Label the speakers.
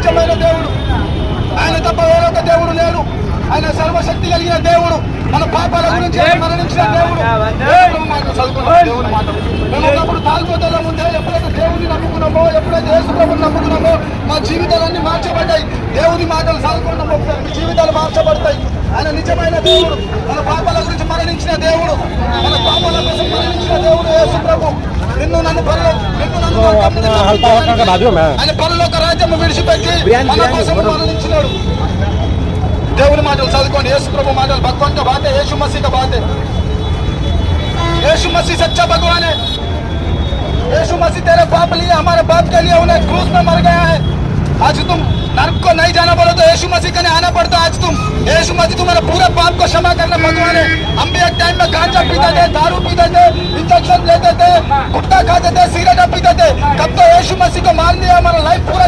Speaker 1: నిజమైన దేవుడు. ఆయన తప్ప వేరొక దేవుడు లేడు. ఆయన సర్వశక్తి కలిగిన దేవుడు. మన పాపాల గురించి మరణించిన దేవుడు. మాటలు చదువుకున్నాం, దేవుని మాటలు. మేము ఒకప్పుడు తాగుబోతుల ముందే ఎప్పుడైతే దేవుడిని నమ్ముకున్నామో, ఎప్పుడైతే యేసు ప్రభువుని నమ్ముకున్నామో మా జీవితాలన్నీ మార్చబడ్డాయి. దేవుని మాటలు చదువుకున్నాం, ఒకసారి మీ జీవితాలు మార్చబడతాయి. ఆయన నిజమైన దేవుడు. మన పాపాల గురించి మరణించిన దేవుడు. మన పాపాల కోసం మరణించిన దేవుడు యేసు ప్రభు. ఆయన పరలోక రాజ్యం విడిచిపెట్టి మన కోసం మరణించినాడు. దేవుని మాటలు చదువుకోండి. యేసు ప్రభు మాటలు భగవాన్ का बात है, यीशु मसीह का बात है. यीशु मसीह सच्चा भगवान है. यीशु मसीह तेरे पाप लिए, हमारे पाप के लिए उन्हें क्रूस में मर गया है. आज तुम नरक को नहीं जाना बोलो तो यीशु मसीह के आना पड़ता. आज तुम यीशु मसीह तुम्हारे पूरे पाप को क्षमा करना भगवान है. हम भी एक टाइम में गांजा पीते थे, दारू पीते थे, इंजेक्शन लेते थे, गुटखा खाते थे, सिगरेट पीते थे. कब तो यीशु मसीह को मान लिया, हमारा लाइफ पूरा